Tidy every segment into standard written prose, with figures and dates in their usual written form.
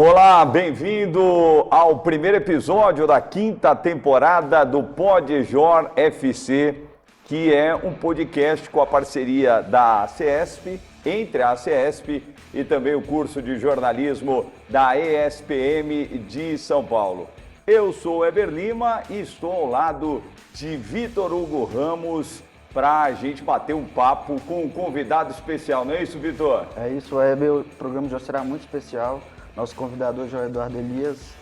Olá, bem-vindo ao primeiro episódio da quinta temporada do Podjor FC, que é um podcast com a parceria da CESP, entre a CESP e também o curso de jornalismo da ESPM de São Paulo. Eu sou Eber Lima e estou ao lado de Vitor Hugo Ramos para a gente bater um papo com um convidado especial, não é isso, Vitor? É isso, Eber. O programa de hoje será muito especial. Nosso convidado hoje é o Eduardo Elias,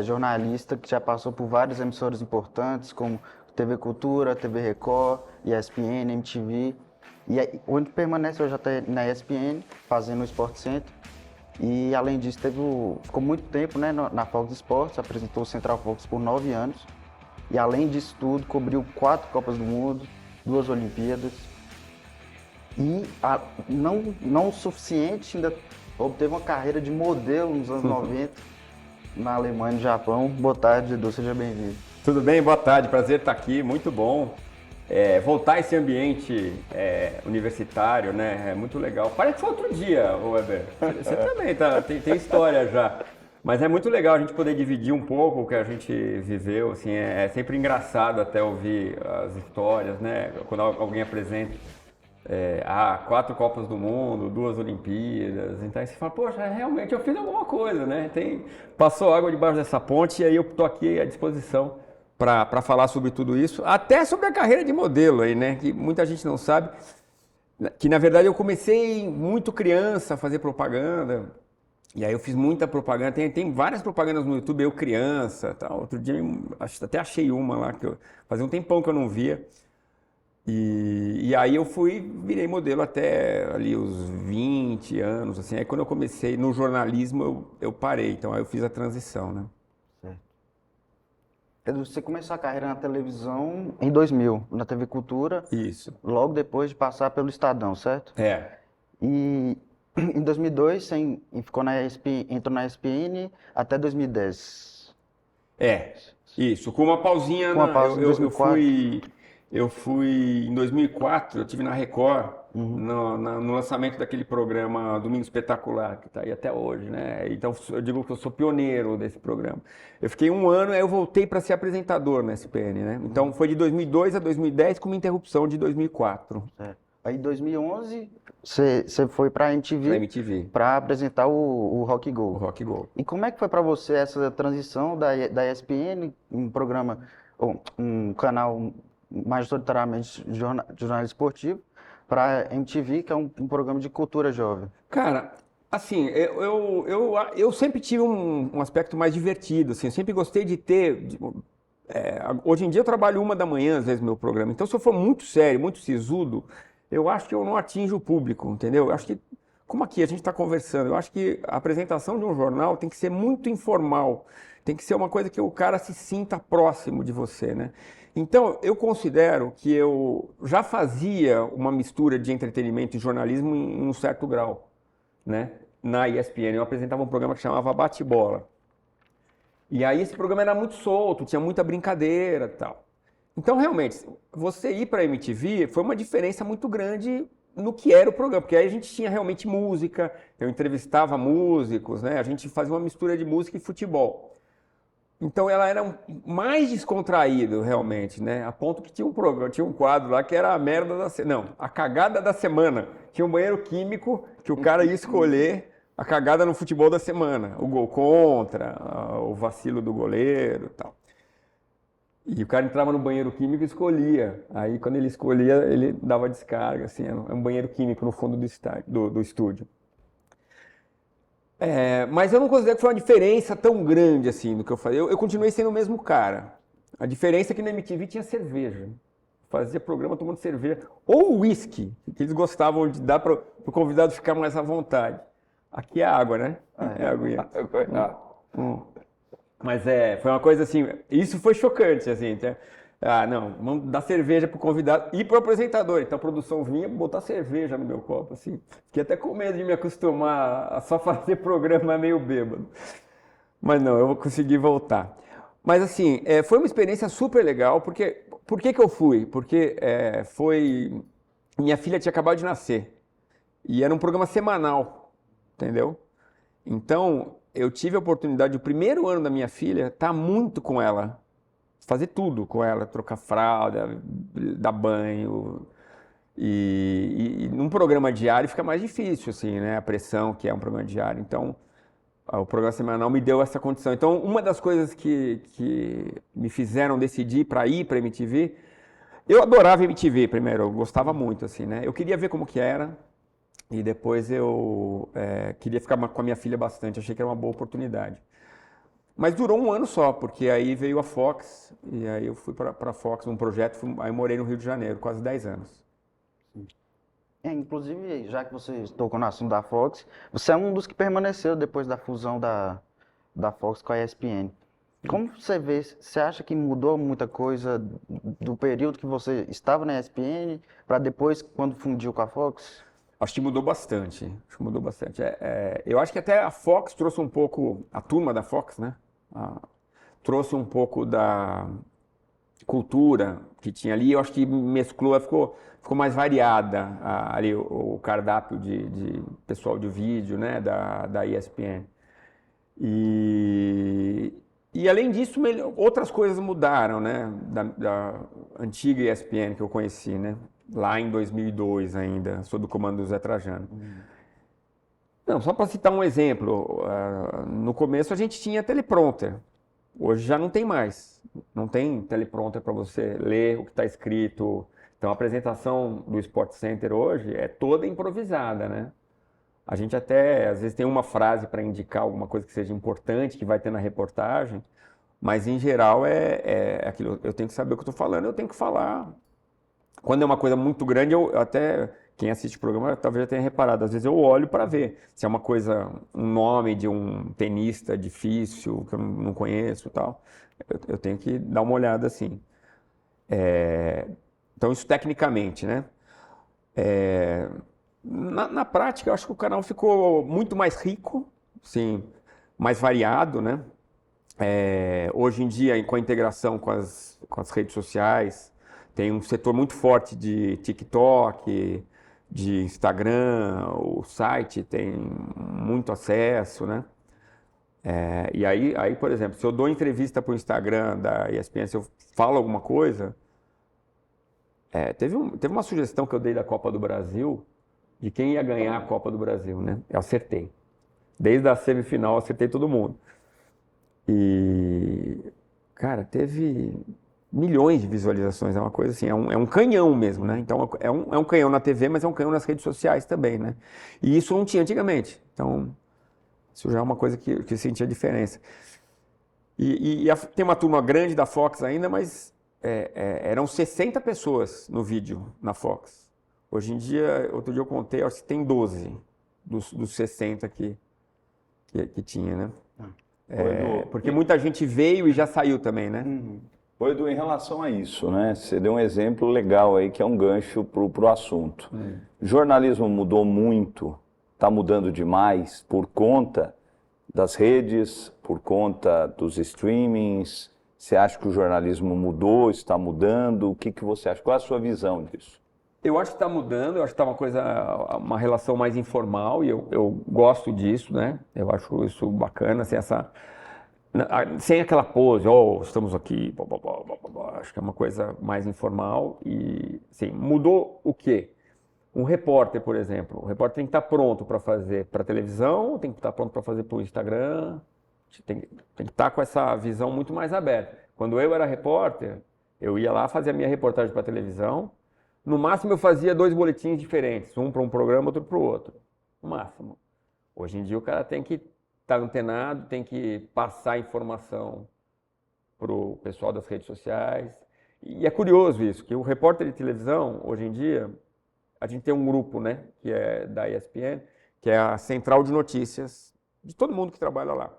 jornalista que já passou por várias emissoras importantes, como TV Cultura, TV Record, ESPN, MTV. E onde permanece hoje até na ESPN, fazendo o Sport Center. E além disso, ficou muito tempo, né, na Fox Sports, apresentou o Central Fox por 9 anos. E além disso tudo, cobriu 4 Copas do Mundo, 2 Olimpíadas. E não o suficiente, ainda obteve uma carreira de modelo nos anos 90, na Alemanha e no Japão. Boa tarde, Edu, seja bem-vindo. Tudo bem? Boa tarde, prazer estar aqui, muito bom. Voltar a esse ambiente universitário, né? É muito legal. Parece que foi outro dia, Weber. Você também tem história já. Mas é muito legal a gente poder dividir um pouco o que a gente viveu. Assim, é sempre engraçado até ouvir as histórias, né? Quando alguém apresenta 4 Copas do Mundo, 2 Olimpíadas. Então aí você fala, poxa, realmente eu fiz alguma coisa, né? Passou água debaixo dessa ponte e aí eu estou aqui à disposição para falar sobre tudo isso, até sobre a carreira de modelo aí, né? Que muita gente não sabe, que na verdade eu comecei muito criança a fazer propaganda, e aí eu fiz muita propaganda, tem várias propagandas no YouTube, eu criança, tal. Outro dia até achei uma lá, que fazia um tempão que eu não via, e aí eu virei modelo até ali os 20 anos, assim, aí quando eu comecei no jornalismo eu parei, então aí eu fiz a transição, né? Edu, você começou a carreira na televisão em 2000, na TV Cultura. Isso. Logo depois de passar pelo Estadão, certo? E em 2002 você ficou entrou na ESPN até 2010. Isso. Com uma pausinha. Com uma pausa em 2004. Eu fui em 2004, eu estive na Record, no lançamento daquele programa Domingo Espetacular, que está aí até hoje, né? Então eu digo que eu sou pioneiro desse programa. Eu fiquei um ano, aí eu voltei para ser apresentador na SPN, né? Então foi de 2002 a 2010 com uma interrupção de 2004. Aí em 2011 você foi para a MTV para apresentar o Rock Go. O Rock Go. E como é que foi para você essa transição da ESPN, um programa, um canal majoritariamente de jornalismo esportivo, para MTV, que é um programa de cultura jovem? Cara, assim, eu sempre tive um aspecto mais divertido, assim, eu sempre gostei de ter... hoje em dia eu trabalho 1h, às vezes, no meu programa, então se eu for muito sério, muito sisudo, eu acho que eu não atinjo o público, entendeu? Eu acho que, como aqui a gente está conversando, eu acho que a apresentação de um jornal tem que ser muito informal, tem que ser uma coisa que o cara se sinta próximo de você, né? Então, eu considero que eu já fazia uma mistura de entretenimento e jornalismo em um certo grau, né? Na ESPN, eu apresentava um programa que chamava Bate-Bola. E aí esse programa era muito solto, tinha muita brincadeira e tal. Então, realmente, você ir para a MTV foi uma diferença muito grande no que era o programa, porque aí a gente tinha realmente música, eu entrevistava músicos, né? A gente fazia uma mistura de música e futebol. Então ela era mais descontraído realmente, né? A ponto que tinha um quadro lá que era a merda da semana. Não, a cagada da semana. Tinha um banheiro químico que o cara ia escolher a cagada no futebol da semana. O gol contra, o vacilo do goleiro e tal. E o cara entrava no banheiro químico e escolhia. Aí quando ele escolhia, ele dava descarga, assim, era um banheiro químico no fundo do estúdio. Mas eu não considero que foi uma diferença tão grande assim do que eu fazia. Eu continuei sendo o mesmo cara. A diferença é que na MTV tinha cerveja. Fazia programa tomando cerveja. Ou uísque, que eles gostavam de dar para o convidado ficar mais à vontade. Aqui é água, né? É aguinha. Mas foi uma coisa assim, isso foi chocante, assim. Não, vamos dar cerveja pro convidado e pro apresentador. Então a produção vinha botar cerveja no meu copo, assim. Fiquei até com medo de me acostumar a só fazer programa meio bêbado. Mas não, eu vou conseguir voltar. Mas assim, foi uma experiência super legal, porque... Por que eu fui? Porque minha filha tinha acabado de nascer. E era um programa semanal, entendeu? Então, eu tive a oportunidade, o primeiro ano da minha filha, estar muito com ela. Fazer tudo com ela, trocar fralda, dar banho. E num programa diário fica mais difícil, assim, né? A pressão que é um programa diário. Então, o programa semanal me deu essa condição. Então, uma das coisas que me fizeram decidir para ir para a MTV, eu adorava MTV primeiro, eu gostava muito, assim, né? Eu queria ver como que era e depois eu queria ficar com a minha filha bastante, achei que era uma boa oportunidade. Mas durou um ano só, porque aí veio a Fox e aí eu fui para a Fox num projeto, aí eu morei no Rio de Janeiro, quase 10 anos. Inclusive, já que você tocou no assunto da Fox, você é um dos que permaneceu depois da fusão da Fox com a ESPN. Como você vê, você acha que mudou muita coisa do período que você estava na ESPN para depois, quando fundiu com a Fox? Acho que mudou bastante, acho que mudou bastante. Eu acho que até a Fox trouxe um pouco, a turma da Fox, né? Trouxe um pouco da cultura que tinha ali, eu acho que mesclou, ficou mais variada ali o cardápio de pessoal de vídeo, né, da ESPN. E além disso, outras coisas mudaram, né, da antiga ESPN que eu conheci, né, lá em 2002 ainda, sob o comando do Zé Trajano. Não, só para citar um exemplo, no começo a gente tinha teleprompter. Hoje já não tem mais. Não tem teleprompter para você ler o que está escrito. Então a apresentação do Sport Center hoje é toda improvisada, né? A gente até, às vezes, tem uma frase para indicar alguma coisa que seja importante, que vai ter na reportagem, mas em geral é aquilo, eu tenho que saber o que eu estou falando, eu tenho que falar. Quando é uma coisa muito grande, eu até, quem assiste o programa talvez já tenha reparado, às vezes eu olho para ver se é uma coisa, um nome de um tenista difícil, que eu não conheço e tal, eu tenho que dar uma olhada assim. Então isso tecnicamente, né? Na prática, eu acho que o canal ficou muito mais rico, sim, mais variado, né? Hoje em dia, com a integração com as redes sociais, tem um setor muito forte de TikTok, de Instagram, o site tem muito acesso, né? E aí, por exemplo, se eu dou entrevista para o Instagram da ESPN, se eu falo alguma coisa, teve uma sugestão que eu dei da Copa do Brasil, de quem ia ganhar a Copa do Brasil, né? Eu acertei. Desde a semifinal, eu acertei todo mundo. E, cara, teve milhões de visualizações, é uma coisa assim, é um canhão mesmo, né? Então, é um canhão na TV, mas é um canhão nas redes sociais também, né? E isso não tinha antigamente. Então, isso já é uma coisa que sentia diferença. Tem uma turma grande da Fox ainda, mas eram 60 pessoas no vídeo na Fox. Hoje em dia, outro dia eu contei, acho que tem 12 dos 60 que tinha, né? Porque muita gente veio e já saiu também, né? Ô, Edu, em relação a isso, né? Você deu um exemplo legal aí, que é um gancho pro assunto. O jornalismo mudou muito, está mudando demais por conta das redes, por conta dos streamings. Você acha que o jornalismo mudou, está mudando? O que você acha? Qual é a sua visão disso? Eu acho que está mudando, eu acho que está uma relação mais informal e eu gosto disso, né? Eu acho isso bacana, sem aquela pose, estamos aqui, blá, blá, blá, blá, blá. Acho que é uma coisa mais informal e, assim, mudou o quê? Um repórter, por exemplo, o repórter tem que estar pronto para fazer para televisão, tem que estar pronto para fazer para o Instagram, tem que estar com essa visão muito mais aberta. Quando eu era repórter, eu ia lá fazer a minha reportagem para televisão. No máximo eu fazia 2 boletins diferentes, um para um programa, outro para o outro. No máximo. Hoje em dia o cara tem que estar antenado, tem que passar informação para o pessoal das redes sociais. E é curioso isso, que o repórter de televisão, hoje em dia, a gente tem um grupo, né, que é da ESPN, que é a central de notícias de todo mundo que trabalha lá.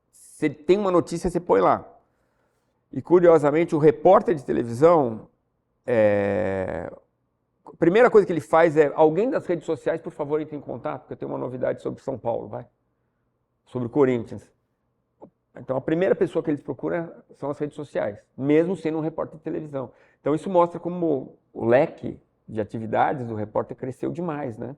Se tem uma notícia, você põe lá. E curiosamente, o repórter de televisão, a primeira coisa que ele faz é: alguém das redes sociais, por favor, entre em contato, porque eu tenho uma novidade sobre São Paulo, sobre o Corinthians. Então, a primeira pessoa que eles procuram são as redes sociais, mesmo sendo um repórter de televisão. Então, isso mostra como o leque de atividades do repórter cresceu demais, né?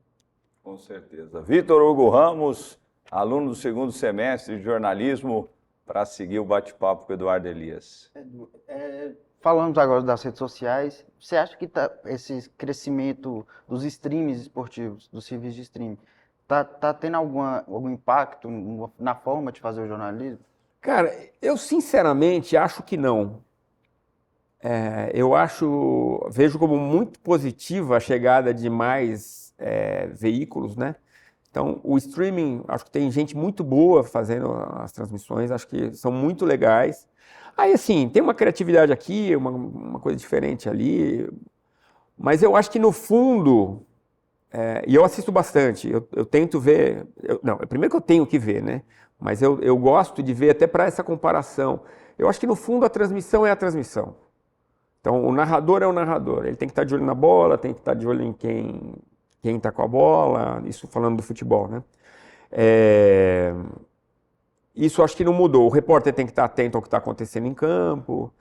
Com certeza. Vitor Hugo Ramos, aluno do segundo semestre de jornalismo, para seguir o bate-papo com o Eduardo Elias. Falamos agora das redes sociais. Você acha que esse crescimento dos streams esportivos, dos serviços de streaming, tá tendo algum impacto na forma de fazer o jornalismo? Cara, eu sinceramente acho que não. Eu vejo como muito positiva a chegada de mais veículos, né? Então, o streaming, acho que tem gente muito boa fazendo as transmissões, acho que são muito legais. Aí, assim, tem uma criatividade aqui, uma coisa diferente ali, mas eu acho que no fundo, e eu assisto bastante, eu tento ver, não, primeiro que eu tenho que ver, né? Mas eu gosto de ver até para essa comparação. Eu acho que no fundo a transmissão é a transmissão. Então, o narrador é o narrador, ele tem que estar de olho na bola, tem que estar de olho em quem está com a bola, isso falando do futebol, né? Isso acho que não mudou. O repórter tem que estar atento ao que está acontecendo em campo.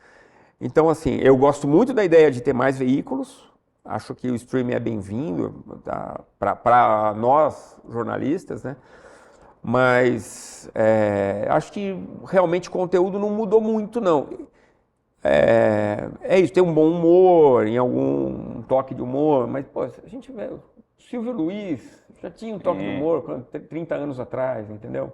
Então, assim, eu gosto muito da ideia de ter mais veículos. Acho que o streaming é bem-vindo para nós, jornalistas, né? Mas acho que realmente o conteúdo não mudou muito, não. É isso, tem um bom humor, em algum toque de humor, mas, pô, a gente vê, o Silvio Luiz já tinha um toque de humor 30 anos atrás, entendeu?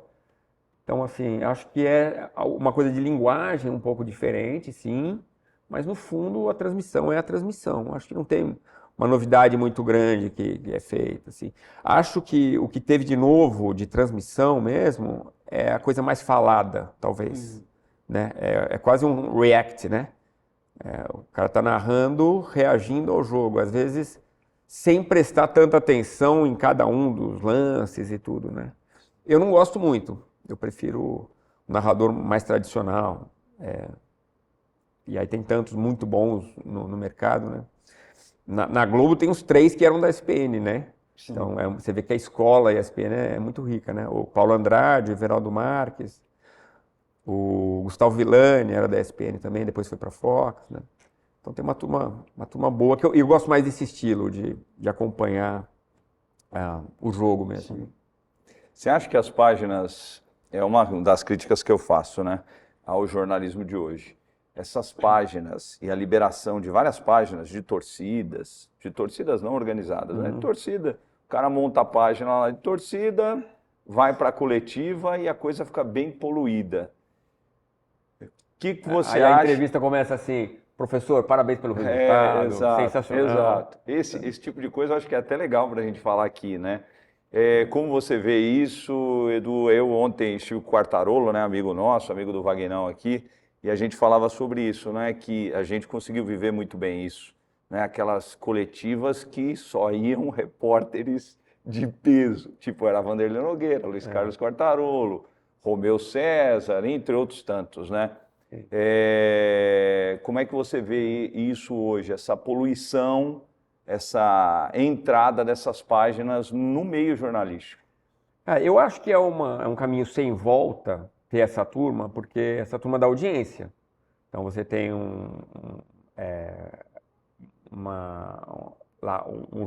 Então, assim, acho que é uma coisa de linguagem um pouco diferente, sim, mas no fundo a transmissão é a transmissão. Acho que não tem uma novidade muito grande que é feita, assim. Acho que o que teve de novo de transmissão mesmo é a coisa mais falada, talvez. Né? É quase um react, né? O cara está narrando, reagindo ao jogo, às vezes sem prestar tanta atenção em cada um dos lances e tudo, né? Eu não gosto muito, eu prefiro o narrador mais tradicional. E aí tem tantos muito bons no mercado, né? Na Globo tem uns 3 que eram da ESPN, né? Sim. Então você vê que a escola ESPN é muito rica, né? O Paulo Andrade, o Everaldo Marques, o Gustavo Villani era da ESPN também, depois foi para a Fox, né? Então tem uma turma boa, que eu gosto mais desse estilo de acompanhar o jogo mesmo. Sim. Você acha que as páginas, é uma das críticas que eu faço, né, ao jornalismo de hoje, essas páginas e a liberação de várias páginas de torcidas não organizadas, né, de torcida, o cara monta a página lá de torcida, vai para a coletiva e a coisa fica bem poluída. O que você aí acha? A entrevista começa assim: professor, parabéns pelo resultado, exato, sensacional. Exato. Esse tipo de coisa eu acho que é até legal para a gente falar aqui, né? Como você vê isso, Edu? Eu ontem estive com o Quartarolo, né, amigo nosso, amigo do Vagnão aqui, e a gente falava sobre isso, né? Que a gente conseguiu viver muito bem isso, né? Aquelas coletivas que só iam repórteres de peso, tipo era Vanderlei Nogueira, Luiz Carlos Quartarolo, Romeu César, entre outros tantos, né? Como é que você vê isso hoje, essa poluição, essa entrada dessas páginas no meio jornalístico? Eu acho que é um caminho sem volta ter essa turma, porque essa turma dá audiência. Então você tem um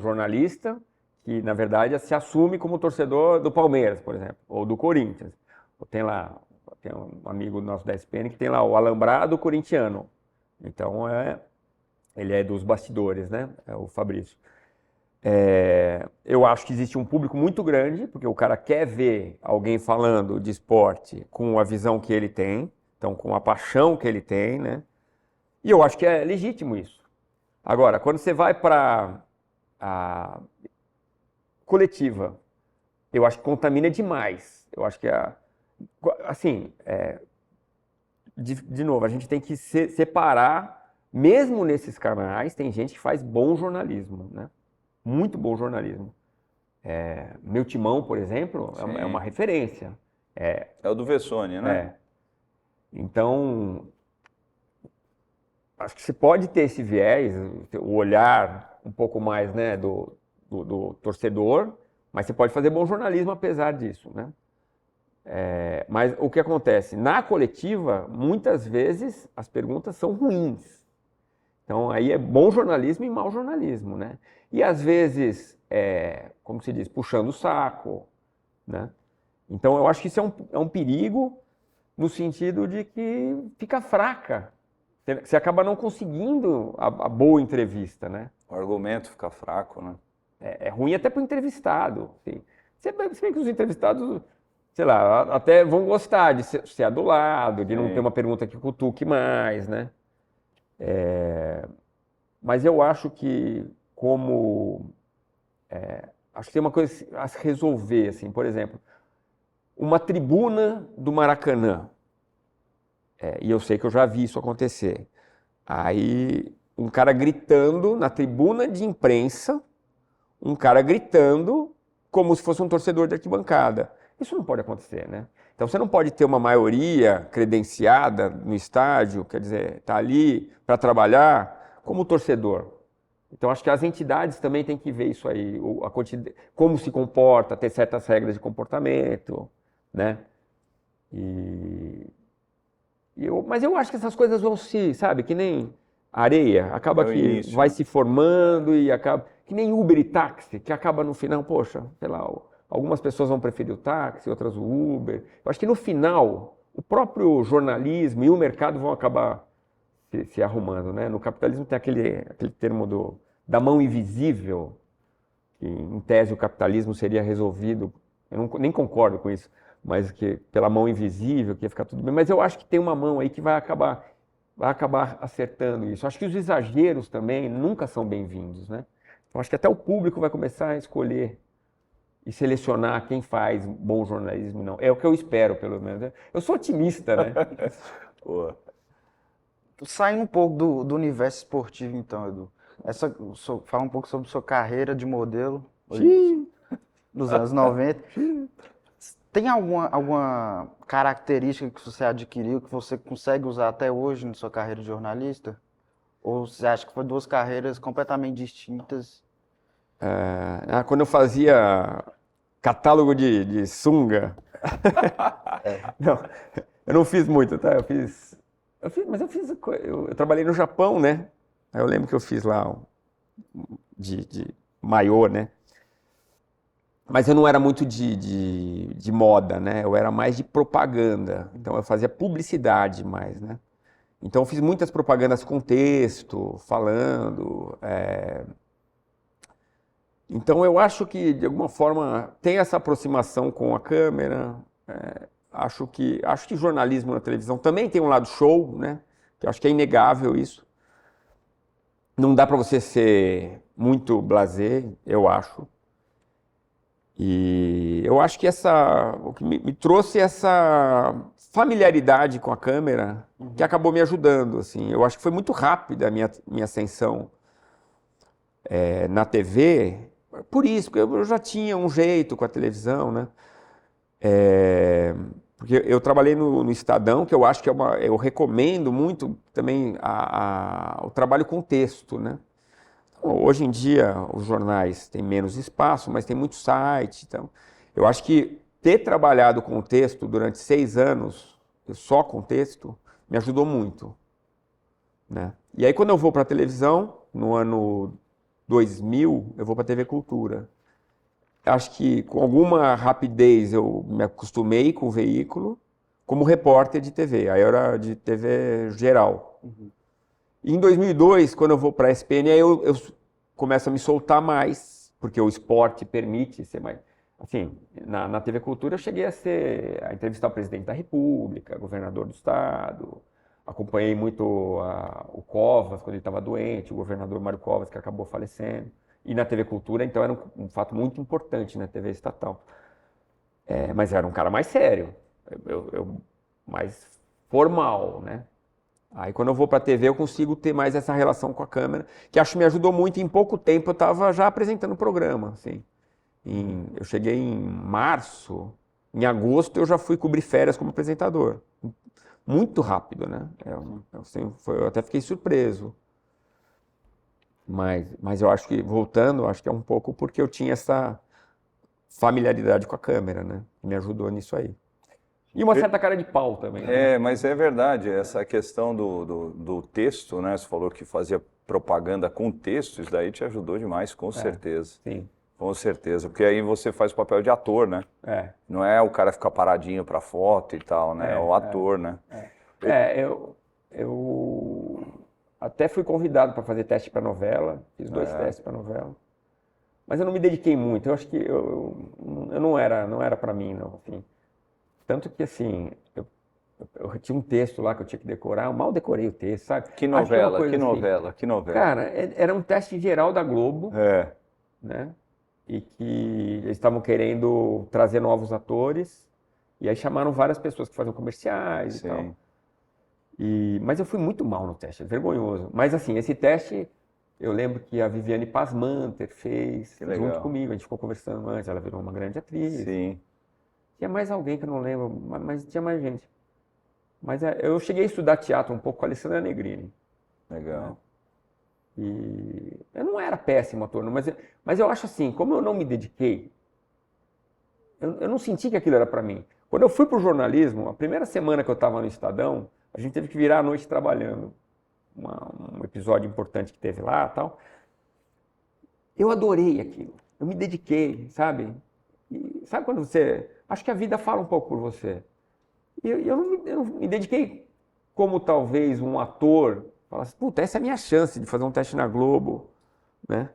jornalista que, na verdade, se assume como torcedor do Palmeiras, por exemplo, ou do Corinthians. Tem um amigo nosso da ESPN que tem lá o Alambrado corintiano. Então, ele é dos bastidores, né? É o Fabrício. Eu acho que existe um público muito grande, porque o cara quer ver alguém falando de esporte com a visão que ele tem, então com a paixão que ele tem, né? E eu acho que é legítimo isso. Agora, quando você vai para a coletiva, eu acho que contamina demais. Eu acho que assim, de novo, a gente tem que separar, mesmo nesses canais, tem gente que faz bom jornalismo, né? Muito bom jornalismo. Meu Timão, por exemplo, é uma referência. É o do Vessone, né? Então, acho que você pode ter esse viés, o olhar um pouco mais, né, do torcedor, mas você pode fazer bom jornalismo apesar disso, né? Mas o que acontece? Na coletiva, muitas vezes as perguntas são ruins. Então aí é bom jornalismo e mau jornalismo, né? E às vezes, como se diz, puxando o saco, né? Então, eu acho que isso é um perigo no sentido de que fica fraca. Você acaba não conseguindo a boa entrevista, né? O argumento fica fraco, né? É ruim até para o entrevistado. Assim. Se bem que os entrevistados, sei lá, até vão gostar de ser do lado, de não ter uma pergunta que cutuque mais, né? Mas eu acho que acho que tem uma coisa a se resolver, assim, por exemplo, uma tribuna do Maracanã. E eu sei que eu já vi isso acontecer. Aí, um cara gritando na tribuna de imprensa, um cara gritando como se fosse um torcedor de arquibancada. Isso não pode acontecer, né? Então, você não pode ter uma maioria credenciada no estádio, quer dizer, tá ali para trabalhar como torcedor. Então, acho que as entidades também têm que ver isso aí, como se comporta, ter certas regras de comportamento, né? Mas eu acho que essas coisas vão sabe, que nem areia, acaba que início, vai né? se formando e acaba, que nem Uber e táxi, que acaba no final, poxa, sei lá, algumas pessoas vão preferir o táxi, outras o Uber. Eu acho que no final, o próprio jornalismo e o mercado vão acabar se arrumando, né? No capitalismo tem aquele termo da mão invisível, que em tese o capitalismo seria resolvido, nem concordo com isso, mas que pela mão invisível, que ia ficar tudo bem. Mas eu acho que tem uma mão aí que vai acabar acertando isso. Acho que os exageros também nunca são bem-vindos, né? Eu acho que até o público vai começar a escolher e selecionar quem faz bom jornalismo e não. É o que eu espero, pelo menos. Eu sou otimista, né? Pô. Saindo um pouco do universo esportivo, então, Edu. Fala um pouco sobre sua carreira de modelo nos anos 90. Tem alguma característica que você adquiriu que você consegue usar até hoje na sua carreira de jornalista? Ou você acha que foi duas carreiras completamente distintas? Quando eu fazia catálogo de sunga. Não, eu não fiz muito, tá? Eu trabalhei no Japão, né? Aí eu lembro que eu fiz lá de maiô, né? Mas eu não era muito de moda, né? Eu era mais de propaganda. Então eu fazia publicidade mais, né? Então eu fiz muitas propagandas com texto, falando. Então eu acho que de alguma forma tem essa aproximação com a câmera. Acho que jornalismo na televisão também tem um lado show, né? Que eu acho que é inegável isso. Não dá para você ser muito blasé, eu acho. E eu acho que o que me trouxe essa familiaridade com a câmera, que acabou me ajudando, assim. Eu acho que foi muito rápida a minha ascensão na TV, por isso, porque eu já tinha um jeito com a televisão, né? Porque eu trabalhei no Estadão, que eu acho que eu recomendo muito também o trabalho com texto, né? Hoje em dia, os jornais têm menos espaço, mas tem muito site. Então, eu acho que ter trabalhado com texto durante 6 anos, só com texto, me ajudou muito, né? E aí, quando eu vou para a televisão, no ano 2000, eu vou para a TV Cultura. Acho que com alguma rapidez eu me acostumei com o veículo como repórter de TV. Aí eu era de TV geral. E em 2002, quando eu vou para a SPN, aí eu começo a me soltar mais, porque o esporte permite ser mais... Assim, na TV Cultura eu cheguei a entrevistar o presidente da República, governador do estado, acompanhei muito o Covas, quando ele estava doente, o governador Mário Covas, que acabou falecendo. E na TV Cultura, então, era um fato muito importante na TV estatal. Mas eu era um cara mais sério, mais formal, né? Aí quando eu vou para a TV eu consigo ter mais essa relação com a câmera, que acho que me ajudou muito. Em pouco tempo eu estava já apresentando o programa, assim. Eu cheguei em março, em agosto eu já fui cobrir férias como apresentador. Muito rápido, né? Eu até fiquei surpreso. Mas eu acho que, voltando, acho que é um pouco porque eu tinha essa familiaridade com a câmera, né? Que me ajudou nisso aí. E uma certa cara de pau também. Né? Mas é verdade, essa questão do texto, né? Você falou que fazia propaganda com texto, isso daí te ajudou demais, com certeza. Sim. Com certeza, porque aí você faz o papel de ator, né? Não é o cara ficar paradinho pra foto e tal, né? É o ator, né? Eu até fui convidado para fazer teste para novela, fiz 2 testes para novela, mas eu não me dediquei muito. Eu acho que eu não era para mim, não. Assim. Tanto que assim, eu tinha um texto lá que eu tinha que decorar, eu mal decorei o texto, sabe? Que Acho que é uma novela, coisa que assim. novela, que novela. Cara, era um teste geral da Globo, É, né? E que eles estavam querendo trazer novos atores, e aí chamaram várias pessoas que faziam comerciais e tal. sim. Mas eu fui muito mal no teste, vergonhoso. Mas assim, esse teste, eu lembro que a Viviane Pasmanter fez Que legal. junto comigo, a gente ficou conversando antes, ela virou uma grande atriz. Sim. Tinha mais alguém que eu não lembro, mas tinha mais gente. Mas eu cheguei a estudar teatro um pouco com a Alessandra Negrini. Legal. E eu não era péssimo ator, não, mas eu acho assim, como eu não me dediquei, eu não senti que aquilo era para mim. Quando eu fui para o jornalismo, a primeira semana que eu estava no Estadão, a gente teve que virar a noite trabalhando. Um episódio importante que teve lá e tal. Eu adorei aquilo. Eu me dediquei, sabe? E sabe quando você... Acho que a vida fala um pouco por você. E eu não me dediquei como talvez um ator falasse, puta, essa é a minha chance de fazer um teste na Globo, né?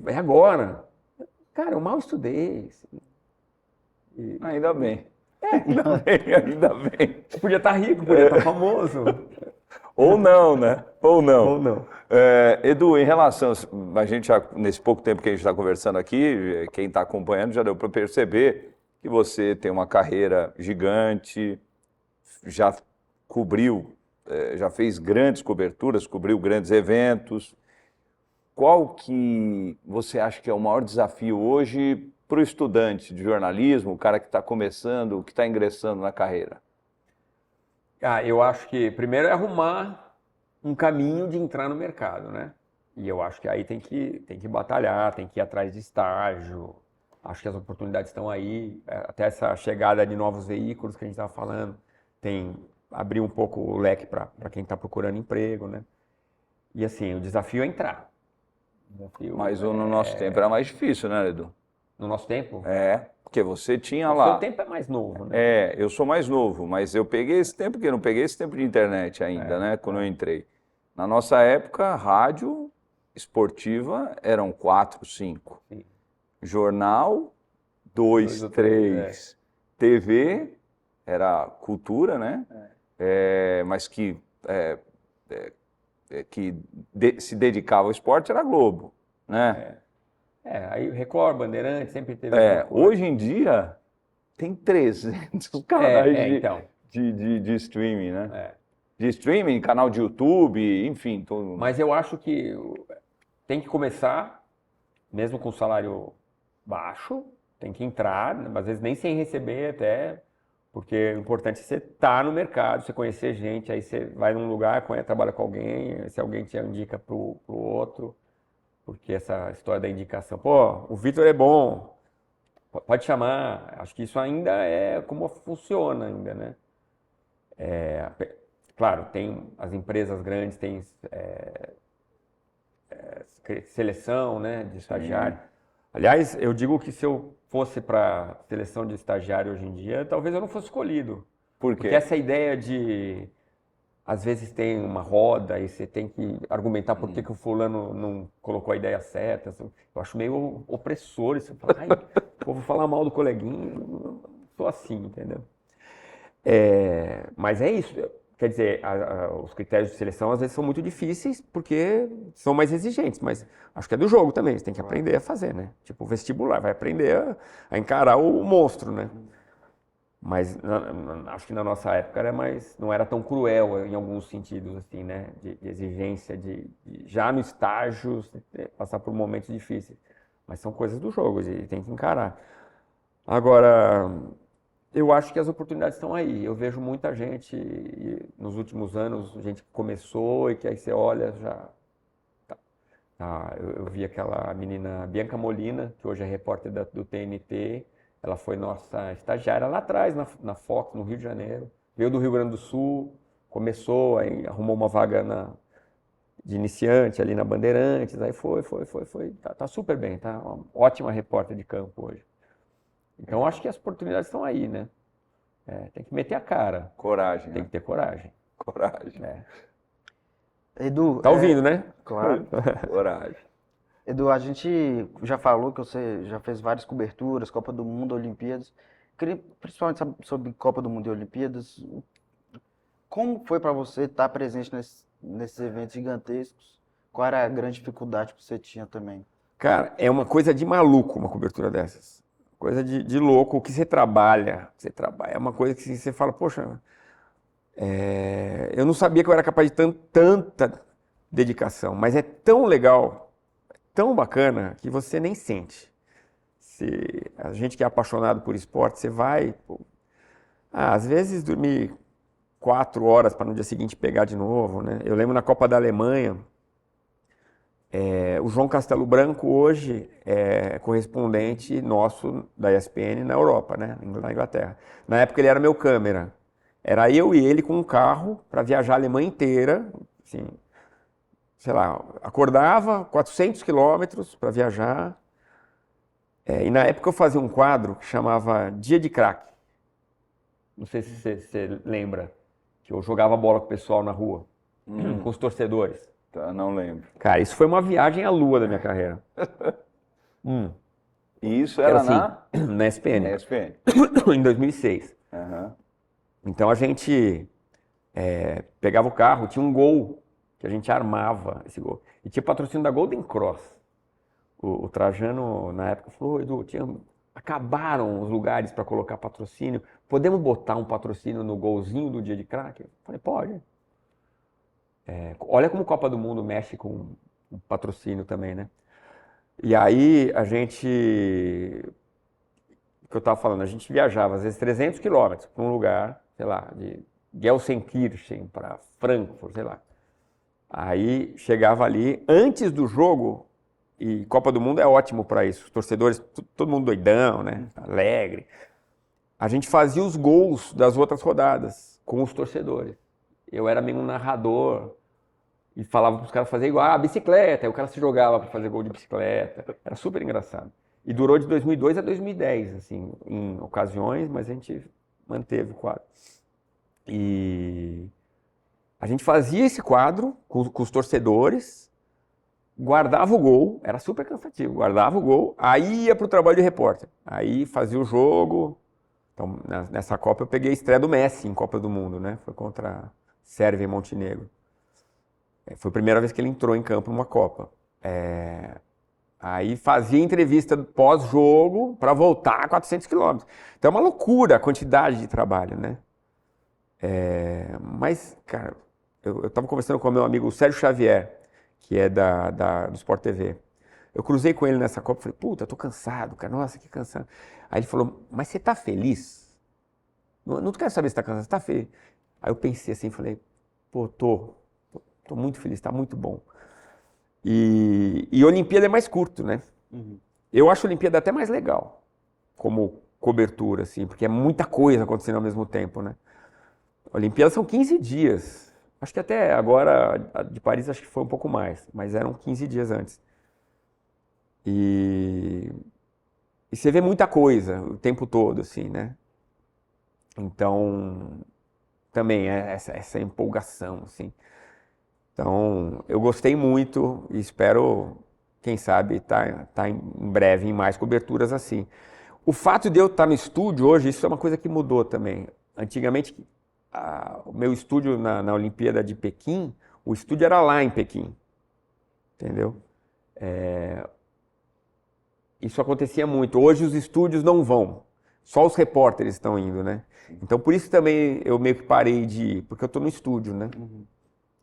É agora. Cara, eu mal estudei. Assim. Ainda bem. Ainda bem, ainda bem. Eu podia estar rico, podia estar famoso. Ou não, né? Ou não. Ou não. Edu, em relação, a gente já, nesse pouco tempo que a gente está conversando aqui, quem está acompanhando já deu para perceber que você tem uma carreira gigante, já cobriu, já fez grandes coberturas, cobriu grandes eventos. Qual que você acha que é o maior desafio hoje para o estudante de jornalismo, o cara que está começando, que está ingressando na carreira? Eu acho que primeiro é arrumar um caminho de entrar no mercado, né? E eu acho que aí tem que batalhar, tem que ir atrás de estágio. Acho que as oportunidades estão aí. Até essa chegada de novos veículos que a gente estava falando, abrir um pouco o leque para quem está procurando emprego, né? E assim, o desafio é entrar. Mas no nosso tempo era mais difícil, né, Edu? No nosso tempo? Porque você tinha O lá. seu tempo é mais novo, né? Eu sou mais novo, mas eu peguei esse tempo, porque eu não peguei esse tempo de internet ainda, né, quando eu entrei. Na nossa época, rádio esportiva eram 4, 5. Sim. Jornal, 2, 3. TV era cultura, né? Mas que se dedicava ao esporte era Globo, né? Aí Record, Bandeirantes, sempre teve... Hoje em dia tem 300 canais de streaming, né? De streaming, canal de YouTube, enfim. Mas eu acho que tem que começar, mesmo com salário baixo, tem que entrar, às vezes nem sem receber até, porque o importante é você estar no mercado, você conhecer gente, aí você vai num lugar, trabalha com alguém, se alguém te indica pro outro. Porque essa história da indicação, pô, o Vitor é bom, pode chamar. Acho que isso ainda é como funciona ainda, né? Claro, tem as empresas grandes, tem seleção, né, de estagiário. Aliás, eu digo que se eu fosse para seleção de estagiário hoje em dia, talvez eu não fosse escolhido. Por quê? Porque essa ideia de... Às vezes tem uma roda e você tem que argumentar por que o fulano não colocou a ideia certa. Eu acho meio opressor isso. Ai, vou falar mal do coleguinha. Não sou assim, entendeu? Mas é isso. Quer dizer, os critérios de seleção às vezes são muito difíceis porque são mais exigentes. Mas acho que é do jogo também. Você tem que aprender a fazer, né? Tipo vestibular. Vai aprender a encarar o monstro, né? Mas acho que na nossa época não era tão cruel em alguns sentidos, assim, né? De exigência, já no estágio, passar por momentos difíceis. Mas são coisas do jogo, e tem que encarar. Agora, eu acho que as oportunidades estão aí. Eu vejo muita gente, nos últimos anos, gente que começou e que aí você olha, já... Eu vi aquela menina Bianca Molina, que hoje é repórter do TNT. Ela foi nossa estagiária lá atrás, na Fox, no Rio de Janeiro. Veio do Rio Grande do Sul, começou, aí arrumou uma vaga de iniciante ali na Bandeirantes, aí foi, tá super bem, tá uma ótima repórter de campo hoje. Então acho que as oportunidades estão aí, né? Tem que meter a cara, Coragem, tem né? que ter coragem. Coragem. Edu, Tá ouvindo, né? claro. Coragem. Edu, a gente já falou que você já fez várias coberturas, Copa do Mundo, Olimpíadas. Queria principalmente saber sobre Copa do Mundo e Olimpíadas. Como foi para você estar presente nesses eventos gigantescos? Qual era a grande dificuldade que você tinha também? Cara, é uma coisa de maluco uma cobertura dessas. Coisa de louco, o que você trabalha, é uma coisa que você fala, poxa, eu não sabia que eu era capaz de tanta dedicação, mas é tão legal, tão bacana, que você nem sente. A gente que é apaixonado por esporte, você vai, pô, às vezes dormir 4 horas para no dia seguinte pegar de novo, né? Eu lembro na Copa da Alemanha, o João Castelo Branco hoje é correspondente nosso da ESPN na Europa, né? Na Inglaterra. Na época ele era meu câmera. Era eu e ele com um carro para viajar a Alemanha inteira, assim, sei lá, acordava 400 quilômetros para viajar. E na época eu fazia um quadro que chamava Dia de Craque. Não sei se você lembra, que eu jogava bola com o pessoal na rua, com os torcedores. Tá, não lembro. Cara, isso foi uma viagem à lua da minha carreira. E isso era assim, na ESPN, na ESPN. em 2006. Aham. Então a gente pegava o carro, tinha um gol que a gente armava esse gol. E tinha patrocínio da Golden Cross. O Trajano, na época, falou, Edu, acabaram os lugares para colocar patrocínio. Podemos botar um patrocínio no golzinho do Dia de Craque? Eu falei, pode. Olha como Copa do Mundo mexe com o patrocínio também, né? E aí a gente, o que eu estava falando, a gente viajava às vezes 300 quilômetros para um lugar, sei lá, de Gelsenkirchen para Frankfurt, sei lá. Aí chegava ali, antes do jogo, e Copa do Mundo é ótimo para isso, os torcedores, todo mundo doidão, né? Alegre. A gente fazia os gols das outras rodadas com os torcedores. Eu era meio um narrador e falava para os caras fazer igual, bicicleta. Aí o cara se jogava para fazer gol de bicicleta. Era super engraçado. E durou de 2002 a 2010, assim, em ocasiões, mas a gente manteve o quadro. E a gente fazia esse quadro com os torcedores, guardava o gol, era super cansativo, guardava o gol, aí ia para o trabalho de repórter. Aí fazia o jogo. Então, nessa Copa eu peguei a estreia do Messi em Copa do Mundo, né? Foi contra Sérvia e Montenegro. Foi a primeira vez que ele entrou em campo numa Copa. Aí fazia entrevista pós-jogo para voltar a 400 quilômetros. Então é uma loucura a quantidade de trabalho, né? Mas, cara, eu estava conversando com o meu amigo Sérgio Xavier, que é do Sport TV. Eu cruzei com ele nessa Copa e falei, puta, tô cansado, cara, nossa, que cansado. Aí ele falou, mas você tá feliz? Não quero saber se tá cansado, você tá feliz? Aí eu pensei assim, falei, pô, tô muito feliz, tá muito bom. E Olimpíada é mais curto, né? Eu acho a Olimpíada até mais legal, como cobertura, assim, porque é muita coisa acontecendo ao mesmo tempo, né? A Olimpíada são 15 dias. Acho que até agora, a de Paris, acho que foi um pouco mais, mas eram 15 dias antes. E você vê muita coisa o tempo todo, assim, né? Então, também é essa empolgação, assim. Então, eu gostei muito e espero, quem sabe, tá em breve em mais coberturas assim. O fato de eu estar no estúdio hoje, isso é uma coisa que mudou também. Antigamente, o meu estúdio na Olimpíada de Pequim, o estúdio era lá em Pequim, entendeu? Isso acontecia muito. Hoje os estúdios não vão, só os repórteres estão indo, né? Então por isso também eu meio que parei de ir, porque eu estou no estúdio, né?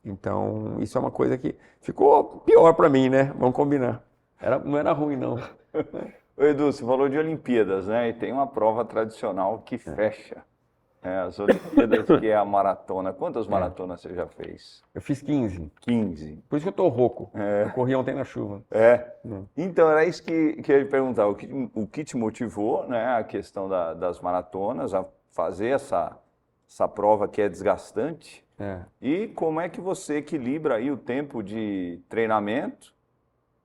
Então isso é uma coisa que ficou pior para mim, né? Vamos combinar. Não era ruim, não. Ô, Edu, você falou de Olimpíadas, né? E tem uma prova tradicional que fecha as Olimpíadas, que é a maratona. Quantas maratonas você já fez? Eu fiz 15. 15. Por isso que eu tô rouco. Eu corri ontem na chuva. Então, era isso que eu ia te perguntar. O que te motivou, né? A questão das maratonas, a fazer essa prova que é desgastante. É. E como é que você equilibra aí o tempo de treinamento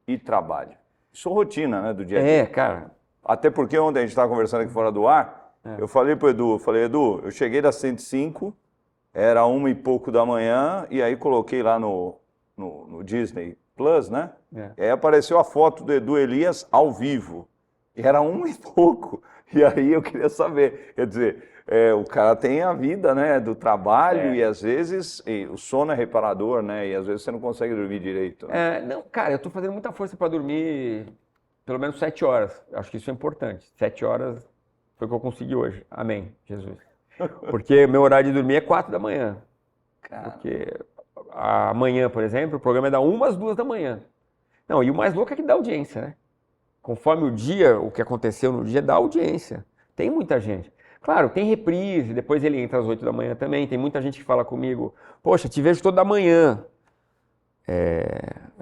e trabalho? Isso é rotina, né, do dia a dia. Cara. Até porque ontem a gente estava conversando aqui fora do ar, eu falei pro Edu, Edu, eu cheguei da 105, era 1 e pouco da manhã, e aí coloquei lá no Disney Plus, né? E aí apareceu a foto do Edu Elias ao vivo. E era 1 e pouco. E aí eu queria saber, quer dizer, o cara tem a vida, né, do trabalho e às vezes o sono é reparador, né? E às vezes você não consegue dormir direito. Né? Não, cara, eu tô fazendo muita força para dormir pelo menos 7 horas. Acho que isso é importante. 7 horas foi o que eu consegui hoje. Amém, Jesus. Porque meu horário de dormir é 4 da manhã. Cara. Porque amanhã, por exemplo, o programa é da 1 às 2 da manhã. Não, e o mais louco é que dá audiência, né? Conforme o dia, o que aconteceu no dia, dá audiência. Tem muita gente. Claro, tem reprise, depois ele entra às 8 da manhã também. Tem muita gente que fala comigo, poxa, te vejo toda manhã.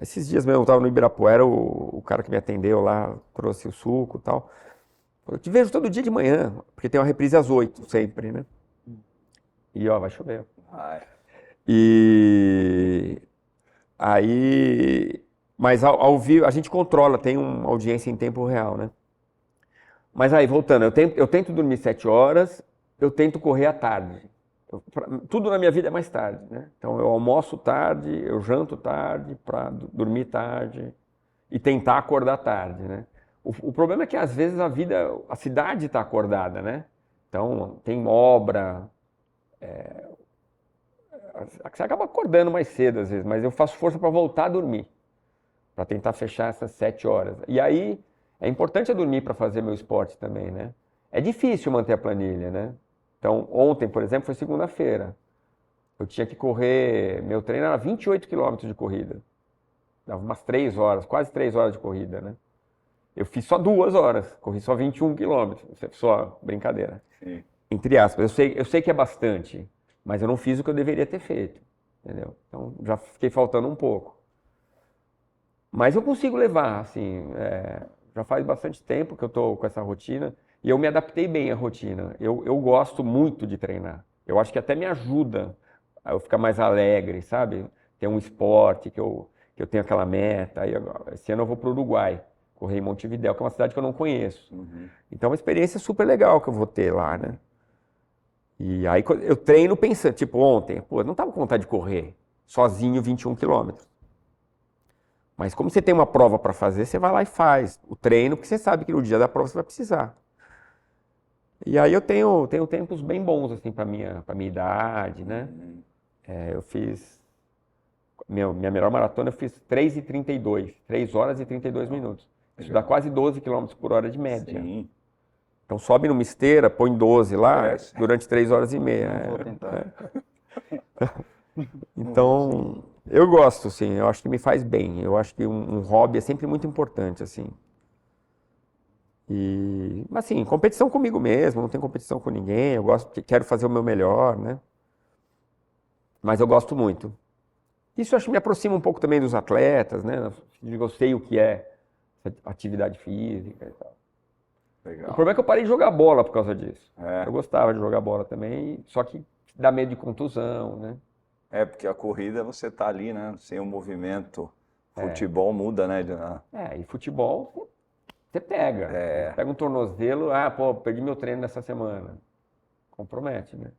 Esses dias mesmo eu estava no Ibirapuera, o cara que me atendeu lá trouxe o suco e tal. Eu te vejo todo dia de manhã, porque tem uma reprise às 8 sempre, né? E ó, vai chover. E aí, mas ao vivo a gente controla, tem uma audiência em tempo real, né? Mas aí, voltando, eu tento dormir 7 horas, eu tento correr à tarde. Tudo na minha vida é mais tarde, né? Então eu almoço tarde, eu janto tarde, para dormir tarde e tentar acordar tarde, né? O problema é que às vezes a cidade está acordada, né? Então tem obra, você acaba acordando mais cedo às vezes, mas eu faço força para voltar a dormir, para tentar fechar essas 7 horas. E aí é importante eu dormir para fazer meu esporte também, né? É difícil manter a planilha, né? Então, ontem, por exemplo, foi segunda-feira. Eu tinha que correr, meu treino era 28 quilômetros de corrida. Dava umas 3 horas, quase 3 horas de corrida, né? Eu fiz só 2 horas, corri só 21 quilômetros. Só brincadeira. Sim. Entre aspas, eu sei que é bastante, mas eu não fiz o que eu deveria ter feito, entendeu? Então, já fiquei faltando um pouco. Mas eu consigo levar, assim, já faz bastante tempo que eu tô com essa rotina. E eu me adaptei bem à rotina. Eu gosto muito de treinar. Eu acho que até me ajuda a eu ficar mais alegre, sabe? Ter um esporte que eu tenho aquela meta. Aí, esse ano eu vou para o Uruguai, correr em Montevidéu, que é uma cidade que eu não conheço. Então é uma experiência super legal que eu vou ter lá, né? E aí eu treino pensando, tipo ontem, pô, eu não estava com vontade de correr sozinho 21 quilômetros. Mas como você tem uma prova para fazer, você vai lá e faz o treino, porque você sabe que no dia da prova você vai precisar. E aí eu tenho tempos bem bons, assim, para minha idade, né? Eu fiz... Minha melhor maratona eu fiz 3h32, 3 horas e 32 minutos. Isso dá quase 12 km por hora de média. Sim. Então sobe numa esteira, põe 12 lá, durante 3 horas e meia. Não vou tentar. Então, eu gosto, assim, eu acho que me faz bem. Eu acho que um hobby é sempre muito importante, assim. Mas assim, competição comigo mesmo, não tenho competição com ninguém, eu quero fazer o meu melhor, né? Mas eu gosto muito. Isso eu acho que me aproxima um pouco também dos atletas, né? Eu sei o que é atividade física e tal. Legal. O problema é que eu parei de jogar bola por causa disso. É. Eu gostava de jogar bola também, só que dá medo de contusão, né? Porque a corrida você tá ali, né? Sem o movimento. Futebol muda, né? E futebol você pega. Pega um tornozelo, perdi meu treino nessa semana. Compromete, né?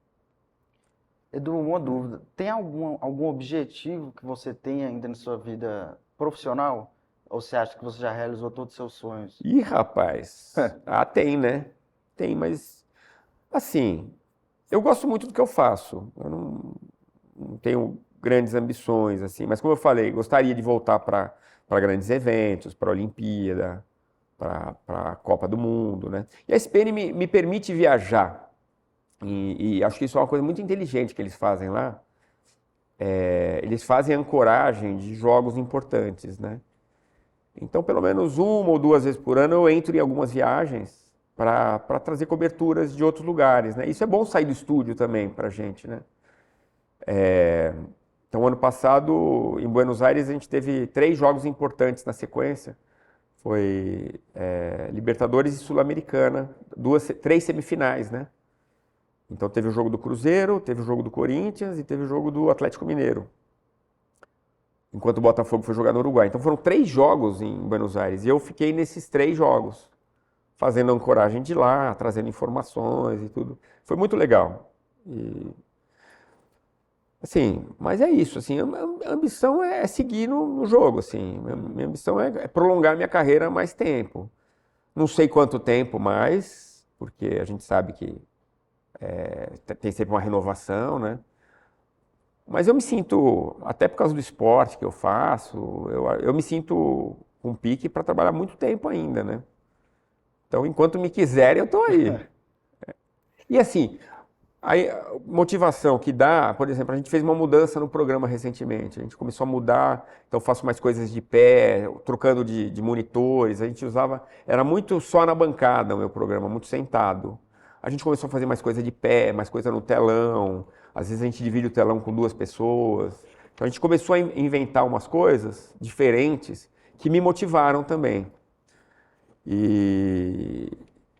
Edu, uma dúvida. Tem algum objetivo que você tenha ainda na sua vida profissional? Ou você acha que você já realizou todos os seus sonhos? Ih, rapaz. Tem, né? Tem, mas assim, eu gosto muito do que eu faço. Eu não tenho grandes ambições, assim. Mas como eu falei, gostaria de voltar para grandes eventos, para a Olimpíada, para a Copa do Mundo, né? E a SPN me permite viajar. E acho que isso é uma coisa muito inteligente que eles fazem lá. Eles fazem ancoragem de jogos importantes, né? Então, pelo menos 1 ou 2 vezes por ano eu entro em algumas viagens para trazer coberturas de outros lugares, né? Isso é bom sair do estúdio também para a gente, né? Então, ano passado, em Buenos Aires, a gente teve 3 jogos importantes na sequência. Foi Libertadores e Sul-Americana, 3 semifinais, né? Então teve o jogo do Cruzeiro, teve o jogo do Corinthians e teve o jogo do Atlético Mineiro. Enquanto o Botafogo foi jogar no Uruguai. Então foram 3 jogos em Buenos Aires e eu fiquei nesses 3 jogos, fazendo ancoragem de lá, trazendo informações e tudo. Foi muito legal. E, assim, mas é isso, assim, a ambição é seguir no jogo, assim. Minha ambição é prolongar minha carreira mais tempo. Não sei quanto tempo mais, porque a gente sabe que tem sempre uma renovação, né? Mas eu me sinto, até por causa do esporte que eu faço, eu me sinto com pique para trabalhar muito tempo ainda, né? Então, enquanto me quiserem, eu estou aí. E assim, a motivação que dá, por exemplo, a gente fez uma mudança no programa recentemente. A gente começou a mudar, então eu faço mais coisas de pé, trocando de monitores. A gente usava, era muito só na bancada o meu programa, muito sentado. A gente começou a fazer mais coisa de pé, mais coisa no telão. Às vezes a gente divide o telão com 2 pessoas. Então a gente começou a inventar umas coisas diferentes que me motivaram também. E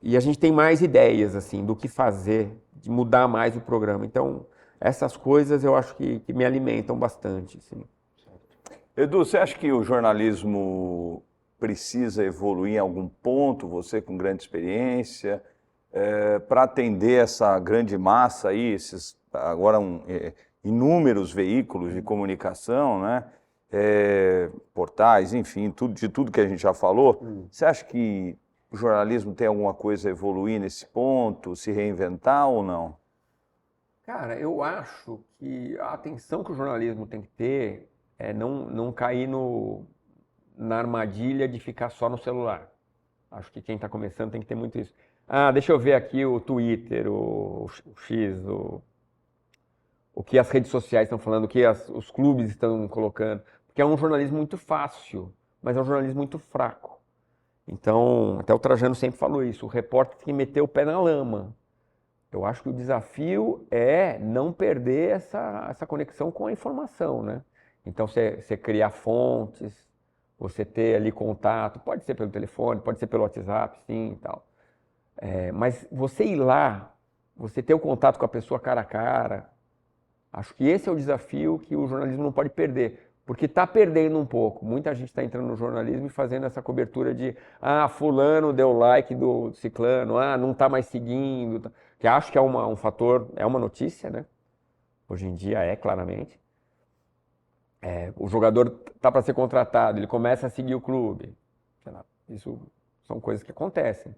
a gente tem mais ideias assim do que fazer, de mudar mais o programa. Então, essas coisas eu acho que me alimentam bastante. Assim. Edu, você acha que o jornalismo precisa evoluir em algum ponto, você com grande experiência, para atender essa grande massa aí, esses agora inúmeros veículos de comunicação, né? Portais, enfim, de tudo que a gente já falou. Você acha que o jornalismo tem alguma coisa a evoluir nesse ponto, se reinventar ou não? Cara, eu acho que a atenção que o jornalismo tem que ter é não cair na armadilha de ficar só no celular. Acho que quem está começando tem que ter muito isso. Ah, deixa eu ver aqui o Twitter, o X, o que as redes sociais estão falando, o que os clubes estão colocando. Porque é um jornalismo muito fácil, mas é um jornalismo muito fraco. Então, até o Trajano sempre falou isso, o repórter tem que meter o pé na lama. Eu acho que o desafio é não perder essa conexão com a informação, né? Então, você criar fontes, você ter ali contato, pode ser pelo telefone, pode ser pelo WhatsApp, sim e tal. Mas você ir lá, você ter o contato com a pessoa cara a cara, acho que esse é o desafio que o jornalismo não pode perder. Porque está perdendo um pouco. Muita gente está entrando no jornalismo e fazendo essa cobertura de fulano deu like do ciclano, não está mais seguindo. Que acho que é um fator, é uma notícia, né? Hoje em dia claramente. O jogador está para ser contratado, ele começa a seguir o clube. Sei lá, isso são coisas que acontecem.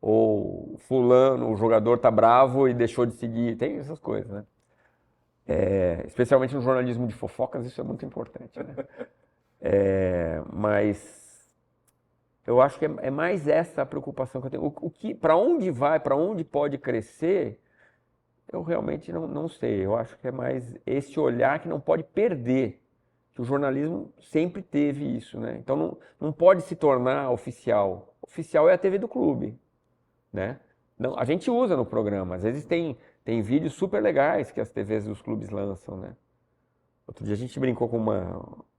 Ou fulano, o jogador está bravo e deixou de seguir. Tem essas coisas, né? Especialmente no jornalismo de fofocas, isso é muito importante, né? Mas eu acho que é mais essa a preocupação que eu tenho. Para onde vai, para onde pode crescer, eu realmente não sei. Eu acho que é mais esse olhar que não pode perder, que o jornalismo sempre teve isso, né? Então não pode se tornar oficial. Oficial é a TV do clube, né? Não, a gente usa no programa, às vezes tem vídeos super legais que as TVs dos clubes lançam, né? Outro dia a gente brincou com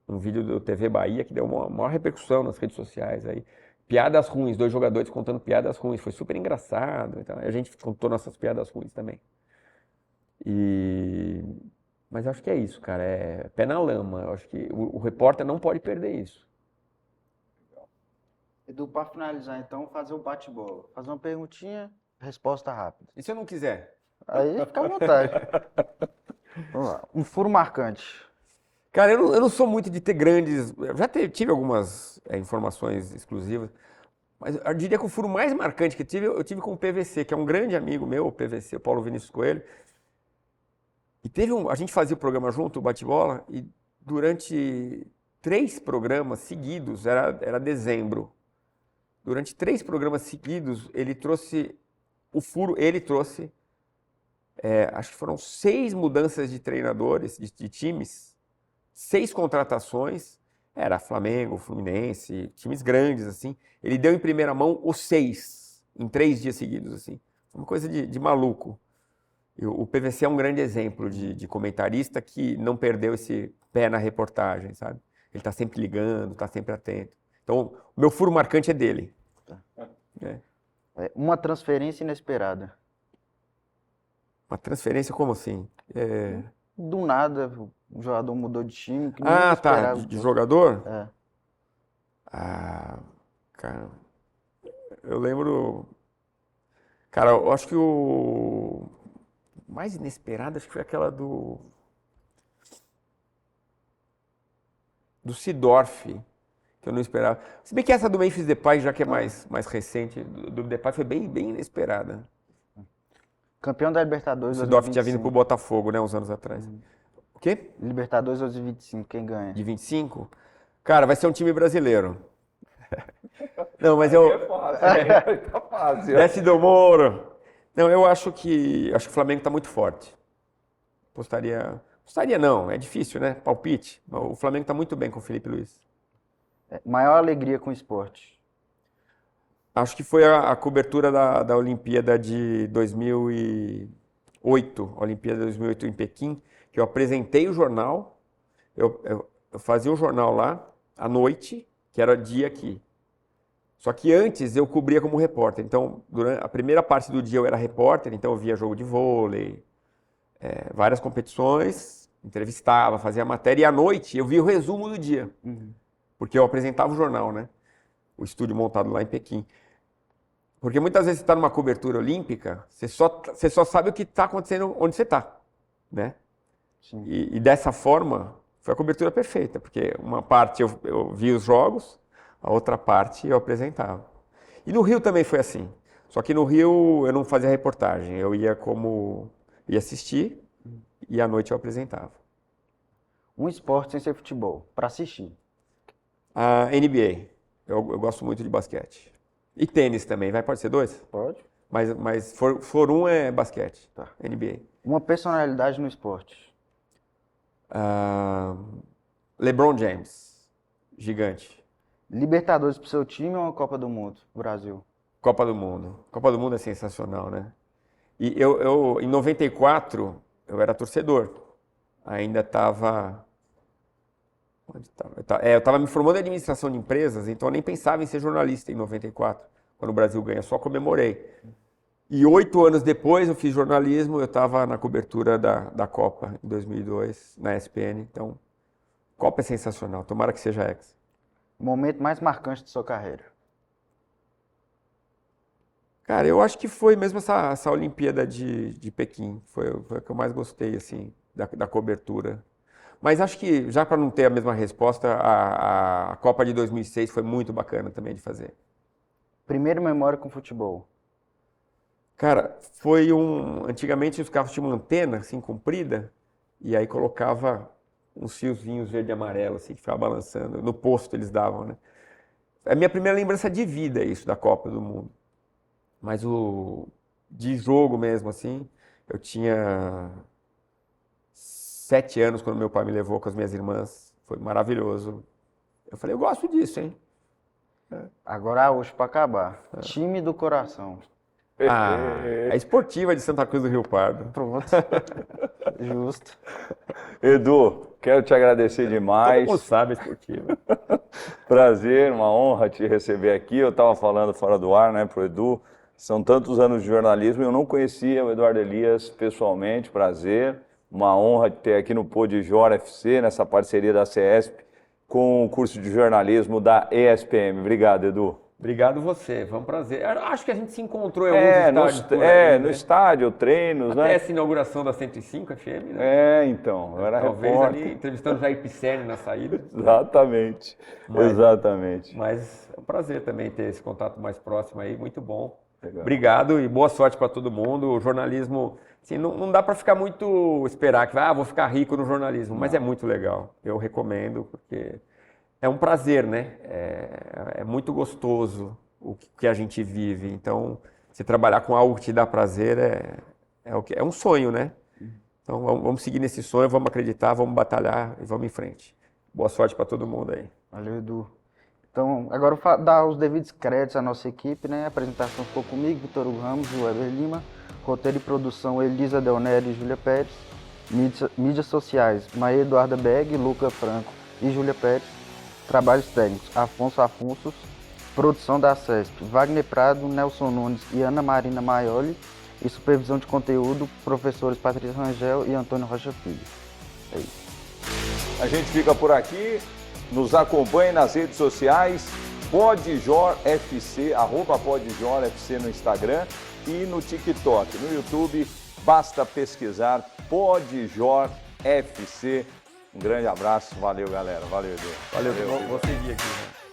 um vídeo do TV Bahia que deu uma maior repercussão nas redes sociais aí. Piadas ruins, 2 jogadores contando piadas ruins, foi super engraçado. Então, a gente contou nossas piadas ruins também. Mas acho que é isso, cara, é pé na lama. Eu acho que o repórter não pode perder isso. Edu, para finalizar então, fazer o bate-bola. Fazer uma perguntinha, resposta rápida. E se eu não quiser? Aí fica à vontade. Vamos lá. Um furo marcante. Cara, eu não sou muito de ter grandes. Eu já tive algumas informações exclusivas, mas eu diria que o furo mais marcante que eu tive com o PVC, que é um grande amigo meu, o PVC, o Paulo Vinícius Coelho. E a gente fazia o programa junto, o Bate-Bola, e durante 3 programas seguidos, era dezembro. Durante 3 programas seguidos, ele trouxe acho que foram 6 mudanças de treinadores, de times, 6 contratações, era Flamengo, Fluminense, times grandes, assim. Ele deu em primeira mão os 6, em 3 dias seguidos, assim. Uma coisa de maluco. E o PVC é um grande exemplo de comentarista que não perdeu esse pé na reportagem, sabe? Ele está sempre ligando, está sempre atento. Então, o meu furo marcante é dele. Uma transferência inesperada. Uma transferência como assim? Do nada, o jogador mudou de time, que ninguém Ah, tá, esperava. de jogador? É. Ah, cara, eu lembro... Cara, eu acho que o mais inesperado acho que foi aquela do Seedorf, que eu não esperava. Se bem que essa do Memphis Depay, já que é mais recente, do Depay foi bem inesperada. Campeão da O Libertadores Seedorf tinha vindo 2025. pro Botafogo, né, uns anos atrás. O quê? Libertadores 2025, quem ganha? De 25? Cara, vai ser um time brasileiro. Não, mas eu... Tá fácil. Desce do Moro. Não, eu acho que o Flamengo está muito forte. Apostaria não, é difícil, né? Palpite. O Flamengo está muito bem com o Felipe Luiz. Maior alegria com o esporte. Acho que foi a cobertura da Olimpíada de 2008, Olimpíada de 2008 em Pequim, que eu apresentei o jornal, eu fazia o jornal lá à noite, que era dia aqui. Só que antes eu cobria como repórter. Então, durante a primeira parte do dia eu era repórter, então eu via jogo de vôlei, várias competições, entrevistava, fazia matéria, e à noite eu via o resumo do dia. Porque eu apresentava o jornal, né? O estúdio montado lá em Pequim. Porque muitas vezes você está numa cobertura olímpica, você só sabe o que está acontecendo onde você está, né? Sim. E dessa forma, foi a cobertura perfeita, porque uma parte eu via os jogos, a outra parte eu apresentava. E no Rio também foi assim. Só que no Rio eu não fazia reportagem, eu ia assistir e à noite eu apresentava. Um esporte sem ser futebol, para assistir. A NBA, eu gosto muito de basquete. E tênis também, pode ser dois? Pode. Mas for um é basquete, Tá. NBA. Uma personalidade no esporte. LeBron James, gigante. Libertadores pro seu time ou uma Copa do Mundo, Brasil? Copa do Mundo. Copa do Mundo é sensacional, né? E eu em 94, eu era torcedor. Ainda estava... Onde estava? Eu estava me formando em administração de empresas, então eu nem pensava em ser jornalista em 94, quando o Brasil ganha, só comemorei. E 8 anos depois eu fiz jornalismo, eu estava na cobertura da Copa, em 2002, na ESPN. Então, Copa é sensacional, tomara que seja ex. O momento mais marcante de sua carreira. Cara, eu acho que foi mesmo essa Olimpíada de Pequim, foi a que eu mais gostei, assim, da cobertura. Mas acho que, já para não ter a mesma resposta, a Copa de 2006 foi muito bacana também de fazer. Primeira memória com futebol. Cara, antigamente os carros tinham uma antena, assim, comprida, e aí colocava uns fiozinhos verde e amarelo, assim, que ficava balançando. No posto eles davam, né? É a minha primeira lembrança de vida, isso, da Copa do Mundo. Mas de jogo mesmo, assim, eu tinha 7 anos quando meu pai me levou com as minhas irmãs. Foi maravilhoso. Eu falei, eu gosto disso, hein? Agora hoje para acabar. Time do coração. A Esportiva de Santa Cruz do Rio Pardo. Pronto. Justo. Edu, quero te agradecer demais. Todo mundo sabe a Esportiva. Prazer, uma honra te receber aqui. Eu estava falando fora do ar, né, pro Edu. São tantos anos de jornalismo, eu não conhecia o Eduardo Elias pessoalmente. Prazer, uma honra ter aqui no Podjor FC, nessa parceria da CESP, com o curso de jornalismo da ESPM. Obrigado, Edu. Obrigado você, foi um prazer. Eu acho que a gente se encontrou em alguns estádios por aí, no né? estádio, treinos, Até né? essa inauguração da 105 FM, né? Então, eu era Talvez repórter. ali, entrevistando Jair Pisserni na saída. Exatamente, exatamente. Mas é um prazer também ter esse contato mais próximo aí, muito bom. Legal. Obrigado e boa sorte para todo mundo. O jornalismo, assim, não dá para ficar muito esperar que vou ficar rico no jornalismo, mas é muito legal. Eu recomendo porque é um prazer, né? É muito gostoso o que a gente vive. Então, se trabalhar com algo que te dá prazer é um sonho, né? Então, vamos seguir nesse sonho, vamos acreditar, vamos batalhar e vamos em frente. Boa sorte para todo mundo aí. Valeu, Edu. Então, agora eu vou dar os devidos créditos à nossa equipe, né? A apresentação ficou comigo, Vitor Hugo Ramos e Weber Lima. Roteiro e produção, Elisa Deoneri e Júlia Pérez. Mídias sociais, Maria Eduarda Beg, Luca Franco e Júlia Pérez. Trabalhos técnicos, Afonso Afonsos. Produção da CESP, Wagner Prado, Nelson Nunes e Ana Marina Maioli. e supervisão de conteúdo, professores Patrícia Rangel e Antônio Rocha Filho. É isso. A gente fica por aqui, nos acompanhe nas redes sociais, PodJorFC, @PodJorFC no Instagram e no TikTok. No YouTube, basta pesquisar PodJorFC. Um grande abraço, valeu galera, valeu Edu. Valeu, vou seguir aqui. Né?